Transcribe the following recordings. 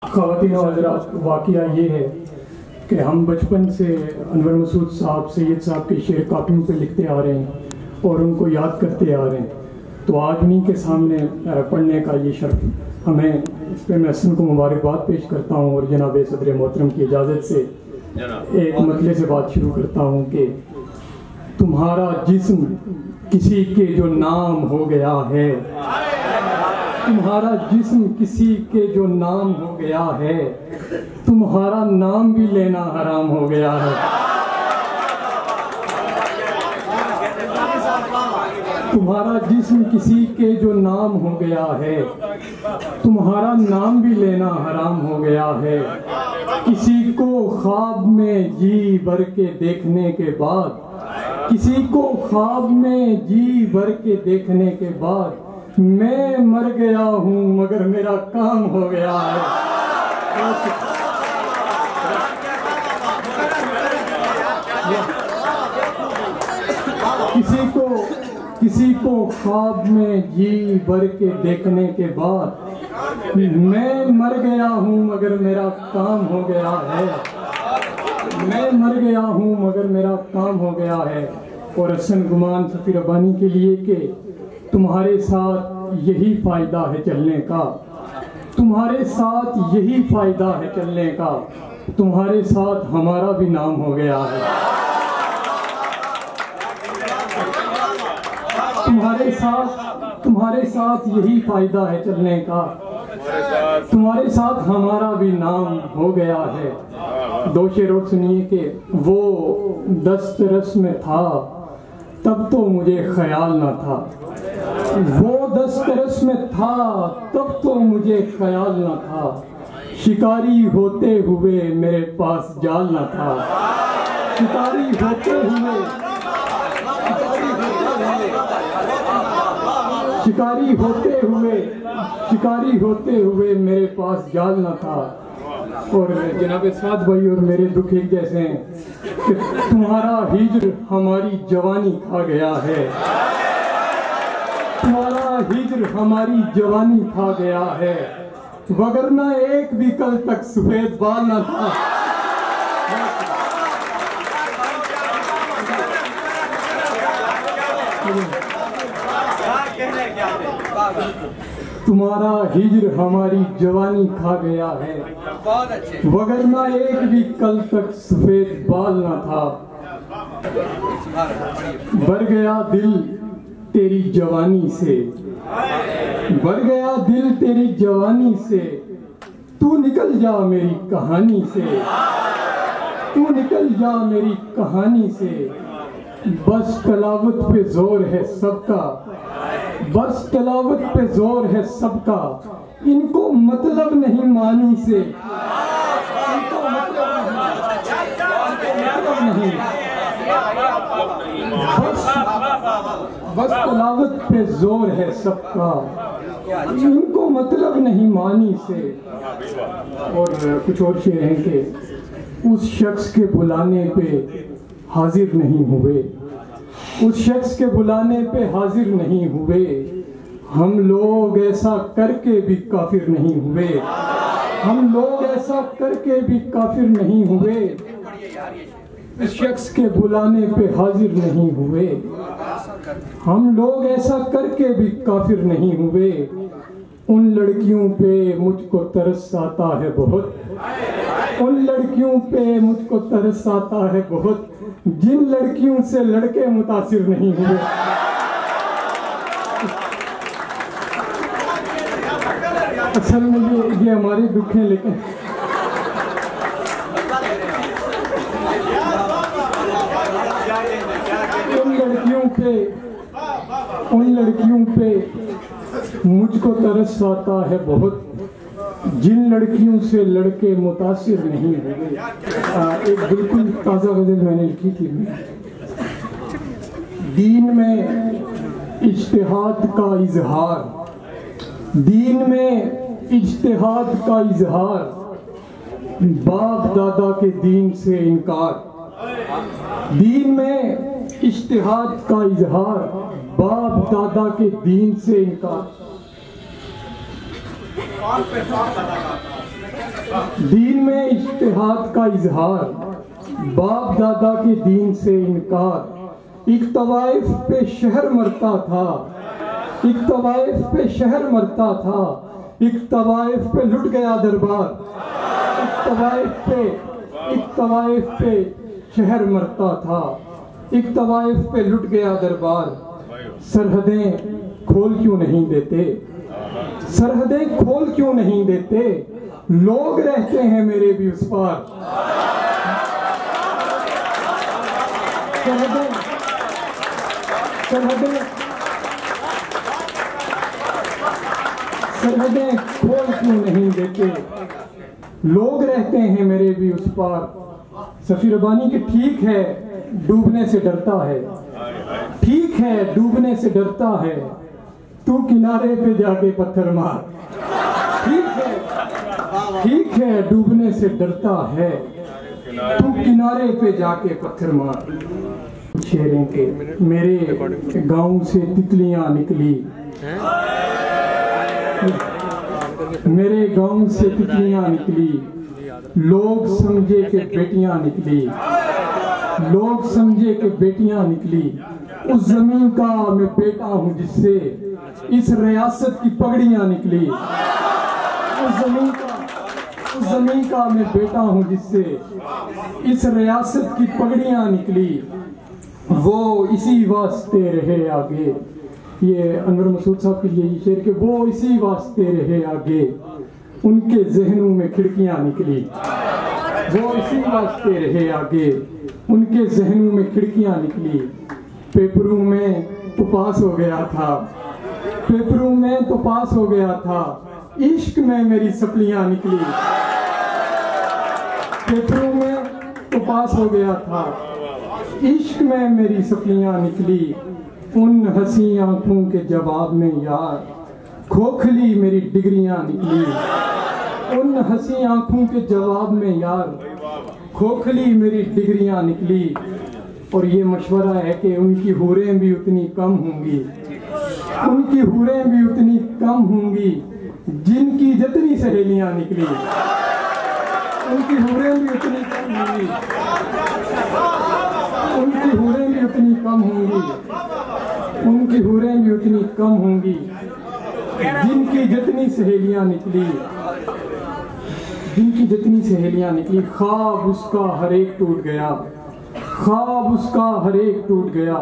ख़वातीन और हज़रात, वाक़या ये है कि हम बचपन से अनवर मसूद साहब, सैयद साहब के शेर कापियों पे लिखते आ रहे हैं और उनको याद करते आ रहे हैं। तो आज उन्हीं के सामने पढ़ने का ये शर्फ हमें, इस पर मैं हसन को मुबारकबाद पेश करता हूँ और जनाब सदर मोहतरम की इजाज़त से एक मतले से बात शुरू करता हूँ कि तुम्हारा जिस्म किसी के जो नाम हो गया है, तुम्हारा जिस्म किसी के जो नाम हो गया है, तुम्हारा नाम भी लेना हराम हो गया है। तुम्हारा जिस्म किसी के जो नाम हो गया है, तुम्हारा नाम भी लेना हराम हो गया है। किसी को ख्वाब में जी भर के देखने के बाद, किसी को ख्वाब में जी भर के देखने के बाद मैं मर गया हूँ मगर मेरा काम हो गया है। किसी को ख्वाब में जी भर के देखने के बाद मैं मर गया हूँ मगर मेरा काम हो गया है। मैं मर गया हूँ मगर मेरा काम हो गया है। और हसन गुमान सफ़ी रब्बानी के लिए कि तुम्हारे साथ यही फ़ायदा है चलने का, तुम्हारे साथ यही फ़ायदा है चलने का, तुम्हारे साथ हमारा भी नाम हो गया है। तुम्हारे साथ यही फ़ायदा है चलने का, तुम्हारे साथ हमारा भी नाम हो गया है। दो शेर और सुनिए कि वो दस्तरस में था तब तो मुझे ख्याल न था, वो दस्तरस में था तब तो मुझे ख्याल न था। शिकारी होते हुए मेरे पास जाल न था, शिकारी होते हुए मेरे पास जाल न था। और जनाब साद भाई और मेरे दुख एक जैसे हैं कि तुम्हारा हिज्र हमारी जवानी खा गया है, तुम्हारा हिज्र हमारी जवानी खा गया है। वगरना एक भी कल तक सफेद बाल न था। तुम्हारा हिज्र हमारी जवानी खा गया है, वगरना एक भी कल तक सफेद बाल न था। भर गया दिल तेरी जवानी से, भर गया दिल तेरी जवानी से। तू निकल जा मेरी कहानी से, तू निकल जा मेरी कहानी से। बस तलावत पे जोर है सबका, बस तलावत पे जोर है सबका। इनको मतलब नहीं मानी से, इनको मतलब नहीं, बस तलावत पे जोर है सबका। इनको मतलब नहीं मानी से। और कुछ और शेर हैं कि उस शख्स के बुलाने पे हाजिर नहीं हुए, उस शख्स के बुलाने पे हाजिर नहीं हुए। हम लोग ऐसा करके भी काफिर नहीं हुए, हम लोग ऐसा करके भी काफिर नहीं हुए। उस शख्स के बुलाने पे हाजिर नहीं हुए, हम लोग ऐसा करके भी काफिर नहीं हुए। उन लड़कियों पे मुझको तरस आता है बहुत, उन लड़कियों पे मुझको तरस आता है बहुत, जिन लड़कियों से लड़के मुतासिर नहीं हुए। असल में ये हमारे दुख हैं, लेकिन उन लड़कियों पे मुझको तरस आता है बहुत, जिन लड़कियों से लड़के मुतासिर नहीं हुए। एक बिल्कुल ताज़ा गज़ल मैंने लिखी थी। दीन में इज्तिहाद का इजहार, दीन में इज्तिहाद का इजहार, बाप दादा के दीन से इनकार। दीन में इज्तिहाद का इजहार, बाप दादा के दीन से इनकार। दीन में इज्तिहाद का इजहार, बाप दादा के दीन से इनकार। एक तवाइफ पे शहर मरता था, एक तवाइफ पे शहर मरता था, एक तवाइफ पे लुट गया दरबार। एक तवाइफ पे शहर मरता था, एक तवाइफ पे लुट गया दरबार। सरहदें खोल क्यों नहीं देते, सरहदें खोल क्यों नहीं देते, लोग रहते हैं मेरे भी उस पार। सरहदें खोल क्यों नहीं देते, लोग रहते हैं मेरे भी उस पार। सफी रबानी के ठीक है डूबने से डरता है, ठीक है डूबने से डरता है, तू किनारे पे जाके पत्थर मार। ठीक है डूबने से डरता है, तू किनारे पे जाके पत्थर मार। शेरों के मेरे गांव से तितलियां निकली, मेरे गांव से तितलियां निकली, लोग समझे कि बेटियां निकली, लोग समझे कि बेटियां निकली। उस जमीन का मैं बेटा हूं जिससे इस रियासत की पगड़ियां निकली। उस जमीन का मैं बेटा हूं जिससे इस रियासत की पगड़ियां निकली। वो इसी वास्ते रहे आगे, ये अनवर मसूद साहब के लिए शेर के, वो इसी वास्ते रहे आगे, उनके जहनों में खिड़कियां निकली। वो इसी वास्ते रहे आगे, उनके जहनों में खिड़कियां निकली। पेपरों में तो पास हो गया था, पेपरों में तो पास हो गया था, इश्क में मेरी सपलियां निकली। पेपरों में तो पास हो गया था, इश्क में मेरी सपलियां निकली। उन हंसी आंखों के जवाब में यार खोखली मेरी डिग्रियां निकली। उन हंसी आंखों के जवाब में यार खोखली मेरी डिग्रियां निकली। और ये मशवरा है कि उनकी हूरें भी उतनी कम होंगी, उनकी हूरें भी उतनी कम होंगी जिनकी जितनी सहेलियां निकली। उनकी हूरें भी उतनी कम होंगी, उनकी हूरें भी उतनी कम होंगी, उनकी हूरें भी उतनी कम होंगी जिनकी जितनी सहेलियां निकली, जिनकी जितनी सहेलियां निकली। ख्वाब उसका हर एक टूट गया, ख्वाब उसका हर एक टूट गया,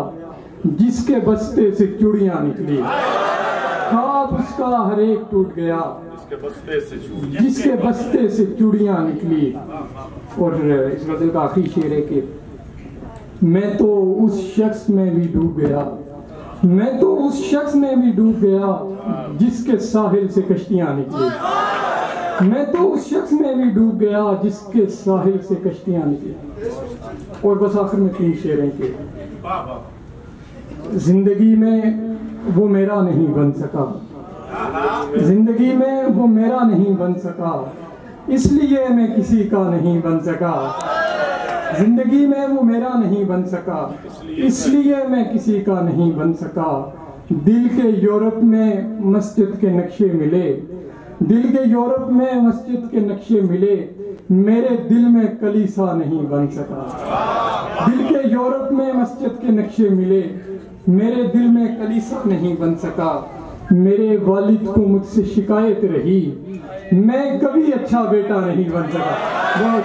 जिसके बस्ते से चूड़ियां निकली। ख्वाब उसका हर एक टूट गया, जिसके बस्ते से चूड़ियां निकली। और इस गजल का आखिरी शेर है कि मैं तो उस शख्स में भी डूब गया, मैं तो उस शख्स में भी डूब गया जिसके साहिल से कश्तियां निकली। मैं तो उस शख्स में भी डूब गया जिसके साहिल से कश्तियां निकली। और बस आखिर में 3 शेर हैं कि जिंदगी में वो मेरा नहीं बन सका, जिंदगी में वो मेरा नहीं बन सका, इसलिए मैं किसी का नहीं बन सका। जिंदगी में वो मेरा नहीं बन सका, इसलिए मैं किसी का नहीं बन सका। दिल के यूरोप में मस्जिद के नक्शे मिले, दिल के यूरोप में मस्जिद के नक्शे मिले, मेरे दिल में कलीसा नहीं बन सका। दिल के यूरोप में मस्जिद के नक्शे मिले, मेरे दिल में कलीसा नहीं बन सका। मेरे वालिद को मुझसे शिकायत रही, मैं कभी अच्छा बेटा नहीं बन सका। बहुत